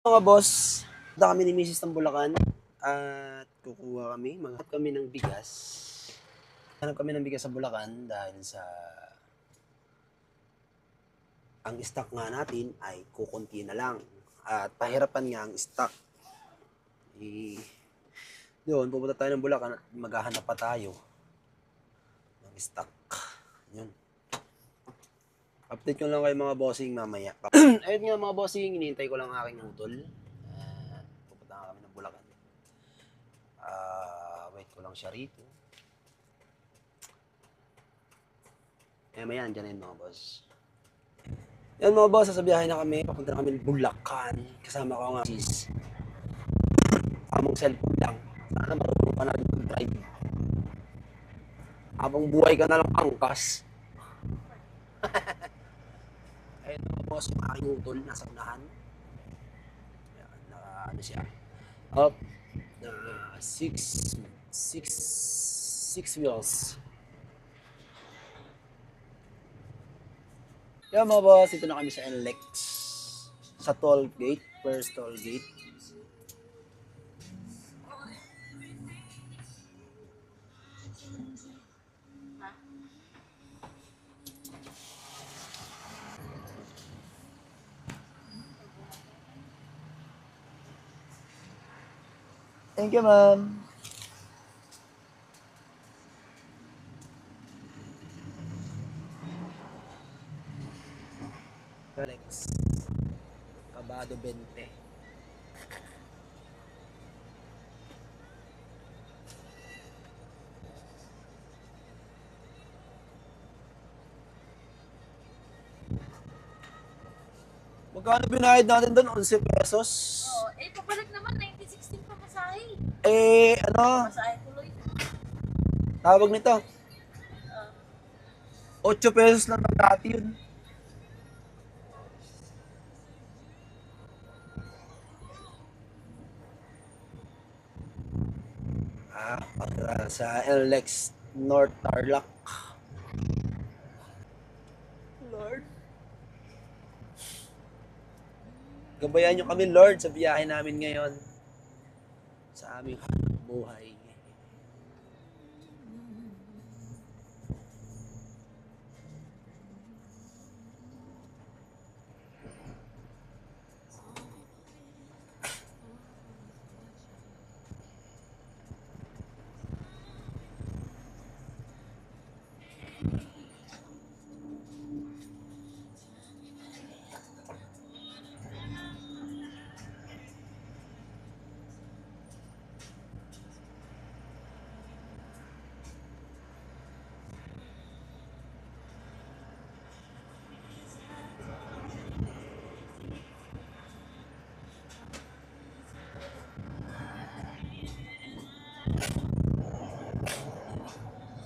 Mga boss, punta kami ni Mrs. ng Bulacan at kukuha kami ng bigas. Hanap kami ng bigas sa Bulacan dahil sa ang stock nga natin ay kukunti na lang at pahirapan nga ang stock. Doon, pupunta tayo ng Bulacan at maghahanap pa tayo ng stock. Yun. Update ko lang kayo mga bossing mamaya. Ayun nga mga bossing, hinihintay ko lang aking utol. Pupunta nga kami ng Bulacan. Wait ko lang siya rito. Maya, andyan na yun mga boss. Yan mga boss, sasabiyahin na kami. Papunta na kami ng Bulacan. Kasama ko nga sis. Among cellphone lang. Sana marunong ka na mag-drive. Habang buhay ka na lang angkas. Ayun mga boss, yung aking utol nasa unahan. Ayan, ano siya. Up. Six wheels. Yan mga boss, ito na kami sa NLEX. Sa toll gate, first toll gate. Thank you, ma'am. Alex. Kabado 20. Magkano binayad natin doon? 11 pesos. Oo, pabalik naman, 1916 pa masahe. Masahe tuloy. Tawag nito. 8 pesos lang ng dati yun. Para sa NLEX North Tarlac. Lord. Gabayan nyo kami, Lord, sa biyahe namin ngayon. Sa aming buhay.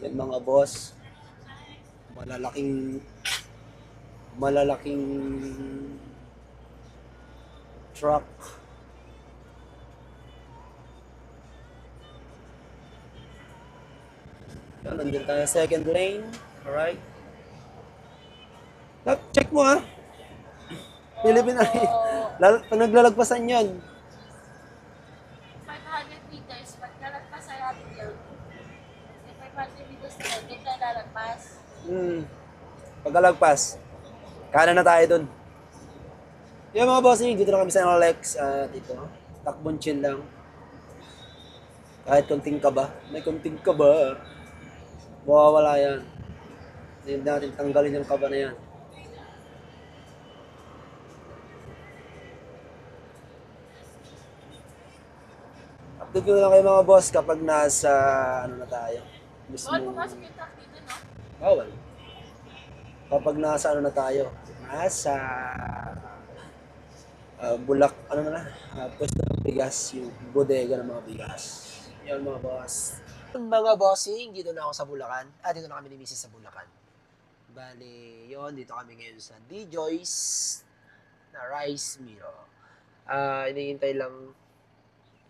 Yan mga boss, malalaking truck. Yan, nandun tayo sa second lane. Alright. Check mo ha. Philippine pag naglalagpasan yan. 500 meters, pagkalagpas sa atin yun. 500 meters na yun, doon tayo lalagpas. Pagkalagpas, kanan na tayo dun. Yan mga bossing, dito na kami sa NLEX. Dito, takbon chill lang. Kahit konting kaba, may konting kaba. Mawawala yan. Hindi natin tanggalin yung kaba na yan. Update ko na lang kayo mga boss kapag nasa, ano na tayo. Bawal pumasok yung truck dito, no? Bawal. Kapag nasa, ano na tayo. Nasa, pwesto ng bigas, yung bodega ng mga bigas. Yan mga boss. Mga bossing, dito na ako sa Bulacan. Dito na kami ni Mrs. sa Bulacan. Bali, yon dito kami ngayon sa D-Joy's na rice mill. Inihintay lang.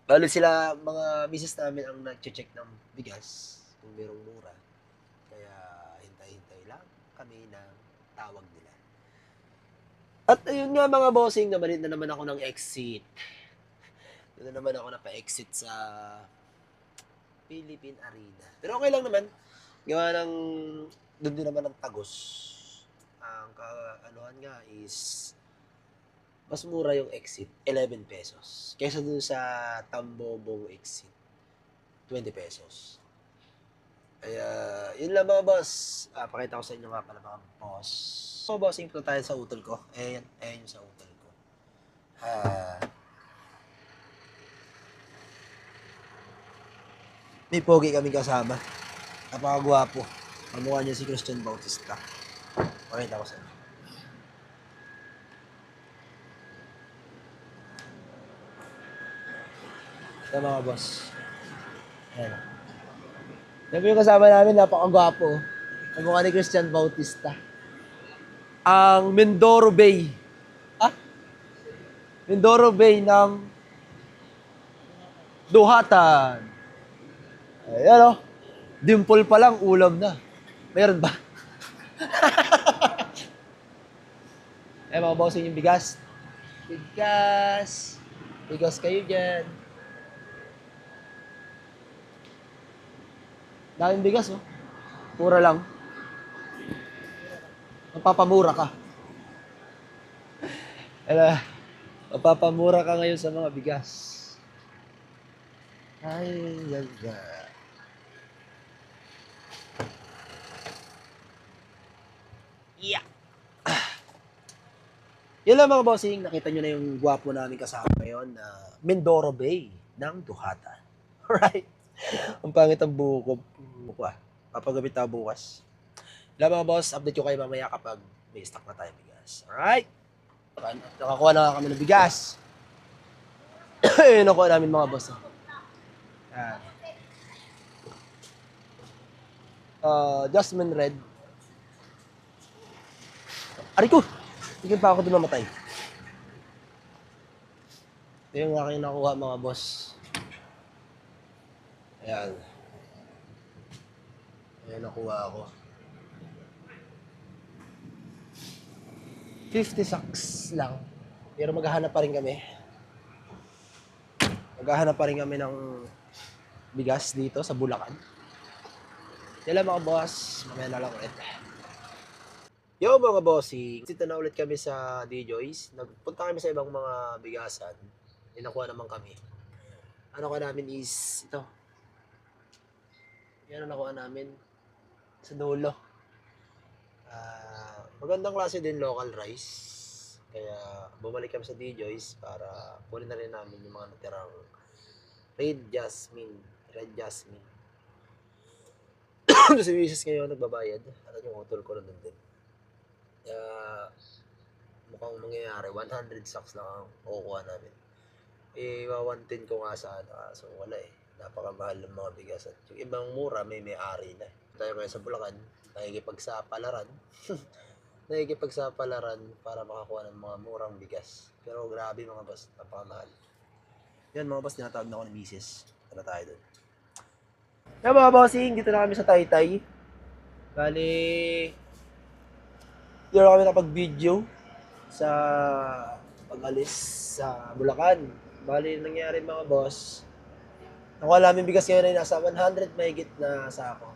Bali sila, mga Mrs. namin ang nag-check ng bigas kung merong mura. Kaya hintay-hintay lang kami ng tawag nila. At ayun nga mga bossing, namalit na naman ako ng exit. Doon na naman ako napa-exit sa Philippine Arena. Pero okay lang naman. Gawa ng, doon din naman ang tagos. Ang kaanuhan nga is, mas mura yung exit, 11 pesos. Kaysa dun sa Tambobong exit, 20 pesos. Kaya, yun lang mga boss. Pakita ko sa inyo nga pala mga boss. So, bossing po tayo sa utol ko. Ayan yung sa utol ko. May pogi kami kasama. Napakagwapo. Kamukha niya si Christian Bautista. Pakita ko sa inyo. Ito mga boss. Ayan. Yan po yung kasama namin, napakagwapo. Kamukha ni Christian Bautista. Ang Mindoro Bay. Mindoro Bay ng Duhatan. Ayan o. Dimple pa lang, ulam na. Mayroon ba? Eh mga bossing yung bigas. Bigas. Bigas kayo dyan. Daming bigas, oh. Mura lang. Mapapamura ka. Mapapamura ka ngayon sa mga bigas. Ay, ganda. Yeah. Yun lang mga bossing. Nakita nyo na yung gwapo namin kasama ngayon na Mindoro Bay ng Duhatan. Alright. Ang pangit ang buko. Papagabit tayo bukas. Wala mga boss, update ko kayo mamaya kapag may stock na tayo bigas. Alright? Nakakuha na kami ng bigas. Nakuha namin mga boss. Yan. Jasmine Red. Ariko! Tigil pa ako doon mamatay. Ito yung aking nakuha mga boss. Ayan. Ayan, nakuha ako. 50 sacks lang. Pero maghahanap pa rin kami. Maghahanap pa rin kami ng bigas dito sa Bulacan. Yan lang mga boss. Mamaya na lang ulit. Yo mga bossing. Dito na ulit kami sa D-Joys. Nagpunta kami sa ibang mga bigasan. Inakuha naman kami. Ano ka namin is ito. Yan ang nakuha namin sa dulo. Magandang klase din local rice. Kaya bumalik kami sa D-Joys para kunin na rin namin yung mga natirang red jasmine. Red jasmine. Si Mrs. ngayon nagbabayad. At yung utol ko nandun din. Kaya mukhang mangyayari. 100 sacks lang ang kukuha namin. Iwa-110 ko nga sana. So wala eh. Napakamahal ng mga bigas. At yung ibang mura may-ari na. Tayo ngayon sa Bulacan. Nakikipagsapalaran. Nakikipagsapalaran para makakuha ng mga murang bigas. Pero grabe mga boss. Napakamahal. Yan mga boss. Tinatawag na ako ni Mrs. Tara tayo dun. Yan mga bossing. Dito na kami sa Taytay. Bali... Dito na kami nakapag-video sa pag-alis sa Bulacan. Bali, nangyari mga boss, nakuha namin bigas ngayon ay nasa 100 mahigit na sako.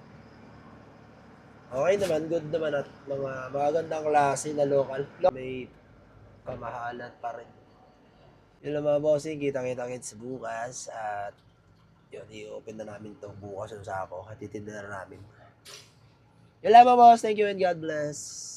Okay naman, good naman at mga magagandang klase na local. May kamahalan pa rin. Yun lang mga bossing, kita-kita-kits bukas at yun, i-open na namin itong bukas yung sako at itinda na namin. Yun lang mga boss, thank you and God bless.